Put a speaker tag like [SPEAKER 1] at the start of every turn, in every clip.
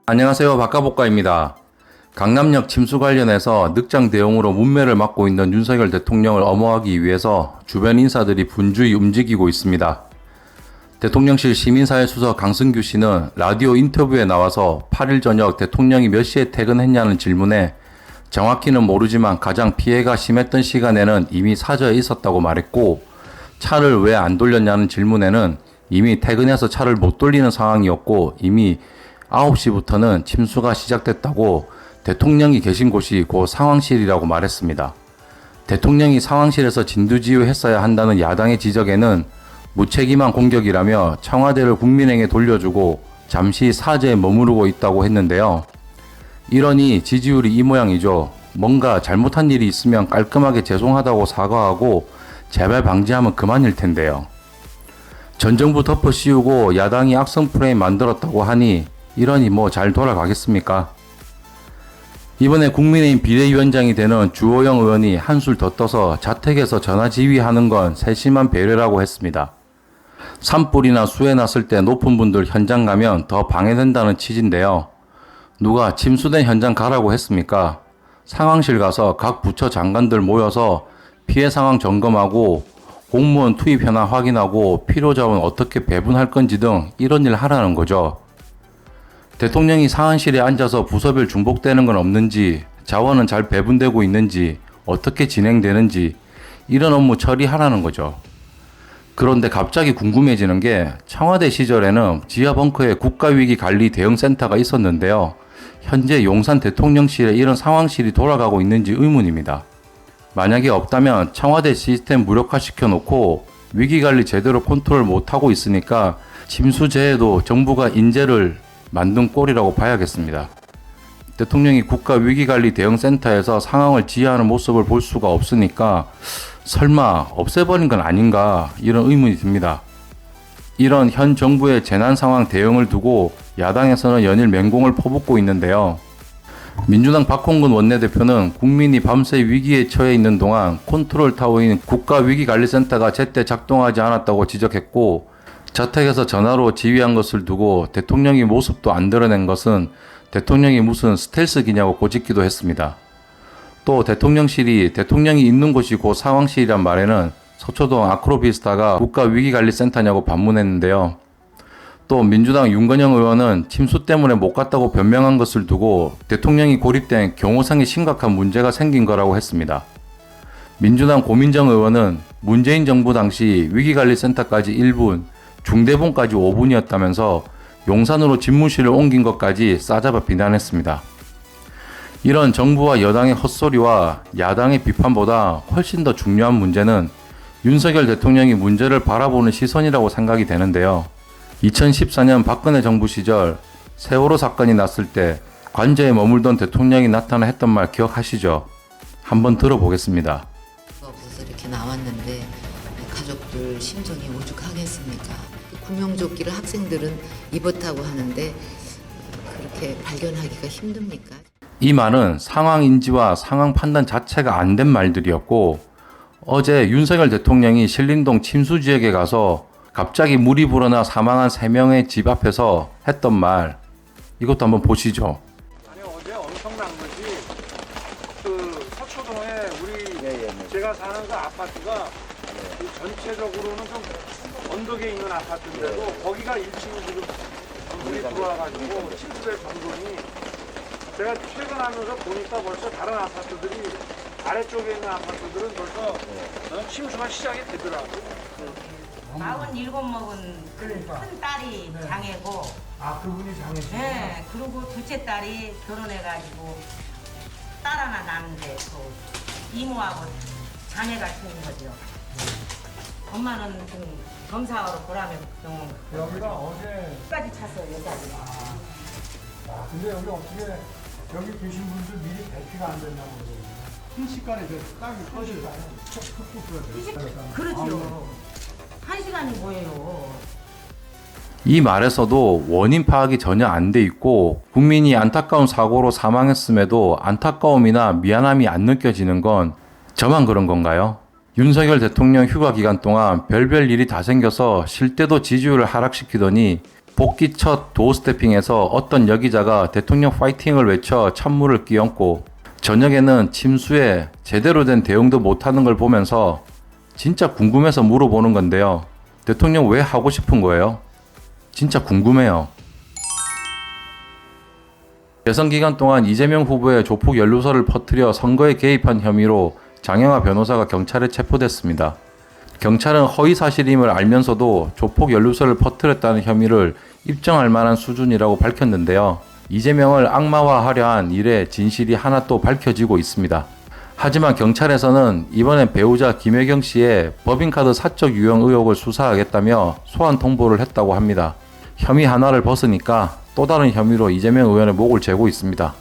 [SPEAKER 1] 안녕하세요. 박가복가입니다. 강남역 침수 관련해서 늑장 대응으로 문매를 맡고 있는 윤석열 대통령을 엄호하기 위해서 주변 인사들이 분주히 움직이고 있습니다. 대통령실 시민사회수석 강승규 씨는 라디오 인터뷰에 나와서 8일 저녁 대통령이 몇 시에 퇴근했냐는 질문에 정확히는 모르지만 가장 피해가 심했던 시간에는 이미 사저에 있었다고 말했고, 차를 왜 안 돌렸냐는 질문에는 이미 퇴근해서 차를 못 돌리는 상황이었고 이미 9시부터는 침수가 시작됐다고 대통령이 계신 곳이 그 상황실이라고 말했습니다. 대통령이 상황실에서 진두지휘했어야 한다는 야당의 지적에는 무책임한 공격이라며 청와대를 국민에게 돌려주고 잠시 사저에 머무르고 있다고 했는데요. 이러니 지지율이 이 모양이죠. 뭔가 잘못한 일이 있으면 깔끔하게 죄송하다고 사과하고 재발 방지하면 그만일 텐데요. 전 정부 덮어 씌우고 야당이 악성 프레임 만들었다고 하니 이러니 뭐 잘 돌아가겠습니까? 이번에 국민의힘 비대위원장이 되는 주호영 의원이 한술 더 떠서 자택에서 전화 지휘하는 건 세심한 배려라고 했습니다. 산불이나 수해 났을 때 높은 분들 현장 가면 더 방해된다는 취지인데요. 누가 침수된 현장 가라고 했습니까? 상황실 가서 각 부처 장관들 모여서 피해 상황 점검하고 공무원 투입 현황 확인하고 필요자원 어떻게 배분할 건지 등 이런 일 하라는 거죠. 대통령이 상황실에 앉아서 부서별 중복되는 건 없는지, 자원은 잘 배분되고 있는지, 어떻게 진행되는지 이런 업무 처리하라는 거죠. 그런데 갑자기 궁금해지는 게 청와대 시절에는 지하 벙커에 국가위기관리 대응센터가 있었는데요. 현재 용산 대통령실에 이런 상황실이 돌아가고 있는지 의문입니다. 만약에 없다면 청와대 시스템 무력화시켜 놓고 위기관리 제대로 컨트롤 못하고 있으니까 침수재해도 정부가 인재를 만든 꼴이라고 봐야겠습니다. 대통령이 국가위기관리 대응센터에서 상황을 지휘하는 모습을 볼 수가 없으니까 설마 없애버린 건 아닌가 이런 의문이 듭니다. 이런 현 정부의 재난상황 대응을 두고 야당에서는 연일 맹공을 퍼붓고 있는데요. 민주당 박홍근 원내대표는 국민이 밤새 위기에 처해 있는 동안 컨트롤 타워인 국가위기관리센터가 제때 작동하지 않았다고 지적했고, 자택에서 전화로 지휘한 것을 두고 대통령이 모습도 안 드러낸 것은 대통령이 무슨 스텔스기냐고 꼬집기도 했습니다. 또 대통령실이 대통령이 있는 곳이 그 상황실이란 말에는 서초동 아크로비스타가 국가위기관리센터냐고 반문했는데요. 또 민주당 윤건영 의원은 침수 때문에 못 갔다고 변명한 것을 두고 대통령이 고립된 경호상에 심각한 문제가 생긴 거라고 했습니다. 민주당 고민정 의원은 문재인 정부 당시 위기관리센터까지 1분, 중대본까지 5분이었다면서 용산으로 집무실을 옮긴 것까지 싸잡아 비난했습니다. 이런 정부와 여당의 헛소리와 야당의 비판보다 훨씬 더 중요한 문제는 윤석열 대통령이 문제를 바라보는 시선이라고 생각이 되는데요. 2014년 박근혜 정부 시절 세월호 사건이 났을 때 관저에 머물던 대통령이 나타나 했던 말 기억하시죠? 한번 들어보겠습니다.
[SPEAKER 2] 없어서 이렇게 나왔는데 가족들 심정이 오죽하겠습니까? 구명조끼를 학생들은 입었다고 하는데 그렇게 발견하기가 힘듭니까?
[SPEAKER 1] 이 말은 상황 인지와 상황 판단 자체가 안 된 말들이었고, 어제 윤석열 대통령이 신림동 침수 지역에 가서 갑자기 물이 불어나 사망한 3명의 집 앞에서 했던 말, 이것도 한번 보시죠.
[SPEAKER 3] 아니 어제 엄청난 것이 그 서초동에 우리 제가 사는 그 아파트가 전체적으로는 좀 언덕에 있는 아파트인데도 거기가 1층이 지금 물이 들어와가지고 침수의 정도니 제가 퇴근하면서 보니까 벌써 다른 아파트들이 아래쪽에 있는 아파트들은 벌써 침수가 시작이 되더라고요.
[SPEAKER 4] 47 먹은 큰 딸이 장애고,
[SPEAKER 3] 아 그분이 장애시구나.
[SPEAKER 4] 네, 그리고 둘째 딸이 결혼해가지고 딸 하나 낳는데 그 이모하고 자매가 생긴 거죠. 엄마는 지금 검사하러 보라면 병원
[SPEAKER 3] 여기가 어제
[SPEAKER 4] 까지 찼어요, 여기까지.
[SPEAKER 3] 근데 여기 어떻게 여기 계신 분들 미리 대피가 안 됐나 모르겠어요. 순식간에 땅이 터지잖아요. 툭툭
[SPEAKER 4] 그렇죠. 1시간이 뭐예요?
[SPEAKER 1] 이 말에서도 원인 파악이 전혀 안 돼 있고 국민이 안타까운 사고로 사망했음에도 안타까움이나 미안함이 안 느껴지는 건 저만 그런 건가요? 윤석열 대통령 휴가 기간 동안 별별 일이 다 생겨서 쉴 때도 지지율을 하락시키더니 복귀 첫 도어 스태핑에서 어떤 여기자가 대통령 파이팅을 외쳐 찬물을 끼얹고 저녁에는 침수에 제대로 된 대응도 못하는 걸 보면서 진짜 궁금해서 물어보는 건데요. 대통령 왜 하고 싶은 거예요? 진짜 궁금해요. 대선 기간 동안 이재명 후보의 조폭 연루설을 퍼뜨려 선거에 개입한 혐의로 장영하 변호사가 경찰에 체포됐습니다. 경찰은 허위 사실임을 알면서도 조폭 연루설을 퍼뜨렸다는 혐의를 입증할 만한 수준이라고 밝혔는데요. 이재명을 악마화하려 한 일의 진실이 하나 또 밝혀지고 있습니다. 하지만 경찰에서는 이번엔 배우자 김혜경 씨의 법인카드 사적 유용 의혹을 수사하겠다며 소환 통보를 했다고 합니다. 혐의 하나를 벗으니까 또 다른 혐의로 이재명 의원의 목을 죄고 있습니다.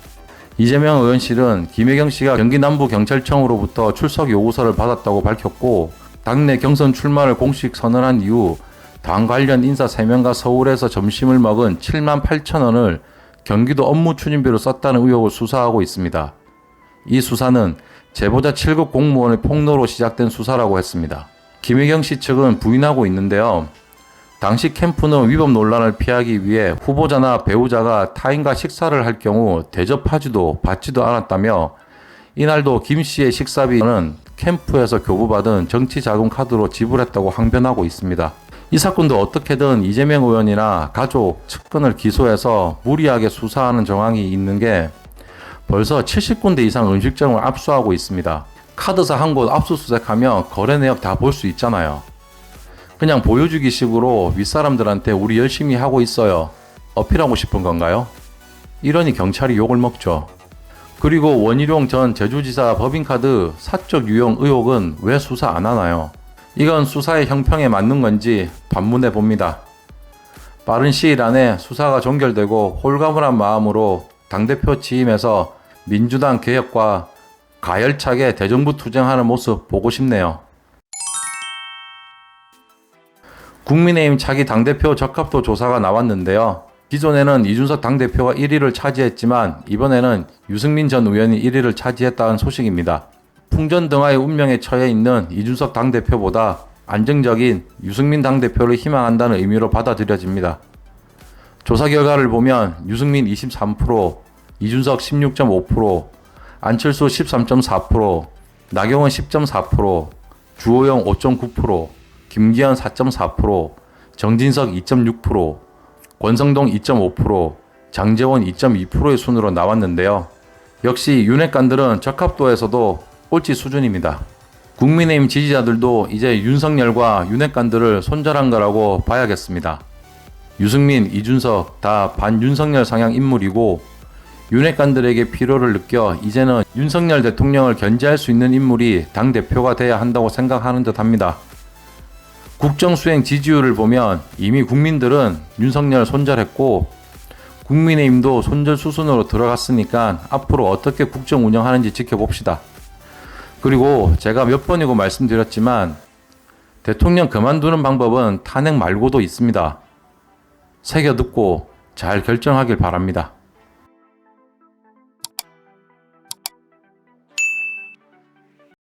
[SPEAKER 1] 이재명 의원실은 김혜경 씨가 경기 남부경찰청으로부터 출석 요구서를 받았다고 밝혔고 당내 경선 출마를 공식 선언한 이후 당 관련 인사 3명과 서울에서 점심을 먹은 7만 8천 원을 경기도 업무 추진비로 썼다는 의혹을 수사하고 있습니다. 이 수사는 제보자 7급 공무원의 폭로로 시작된 수사라고 했습니다. 김혜경 씨 측은 부인하고 있는데요. 당시 캠프는 위법 논란을 피하기 위해 후보자나 배우자가 타인과 식사를 할 경우 대접하지도 받지도 않았다며 이날도 김 씨의 식사비는 캠프에서 교부받은 정치자금 카드로 지불했다고 항변하고 있습니다. 이 사건도 어떻게든 이재명 의원이나 가족, 측근을 기소해서 무리하게 수사하는 정황이 있는 게 벌써 70군데 이상 음식점을 압수하고 있습니다. 카드사 한 곳 압수수색하면 거래 내역 다 볼 수 있잖아요. 그냥 보여주기 식으로 윗사람들한테 우리 열심히 하고 있어요. 어필하고 싶은 건가요? 이러니 경찰이 욕을 먹죠. 그리고 원희룡 전 제주지사 법인카드 사적 유용 의혹은 왜 수사 안 하나요? 이건 수사의 형평에 맞는 건지 반문해 봅니다. 빠른 시일 안에 수사가 종결되고 홀가분한 마음으로 당대표 취임해서 민주당 개혁과 가열차게 대정부 투쟁하는 모습 보고 싶네요. 국민의힘 차기 당대표 적합도 조사가 나왔는데요. 기존에는 이준석 당대표가 1위를 차지했지만 이번에는 유승민 전 의원이 1위를 차지했다는 소식입니다. 풍전등화의 운명에 처해 있는 이준석 당대표보다 안정적인 유승민 당대표를 희망한다는 의미로 받아들여집니다. 조사 결과를 보면 유승민 23%, 이준석 16.5%, 안철수 13.4%, 나경원 10.4%, 주호영 5.9%, 김기현 4.4%, 정진석 2.6%, 권성동 2.5%, 장제원 2.2%의 순으로 나왔는데요. 역시 윤핵관들은 적합도에서도 꼴찌 수준입니다. 국민의힘 지지자들도 이제 윤석열과 윤핵관들을 손절한 거라고 봐야겠습니다. 유승민, 이준석 다 반윤석열 성향 인물이고 윤핵관들에게 필요를 느껴 이제는 윤석열 대통령을 견제할 수 있는 인물이 당대표가 돼야 한다고 생각하는 듯 합니다. 국정수행 지지율을 보면 이미 국민들은 윤석열 손절했고 국민의힘도 손절 수순으로 들어갔으니까 앞으로 어떻게 국정 운영하는지 지켜봅시다. 그리고 제가 몇 번이고 말씀드렸지만 대통령 그만두는 방법은 탄핵 말고도 있습니다. 새겨 듣고 잘 결정하길 바랍니다.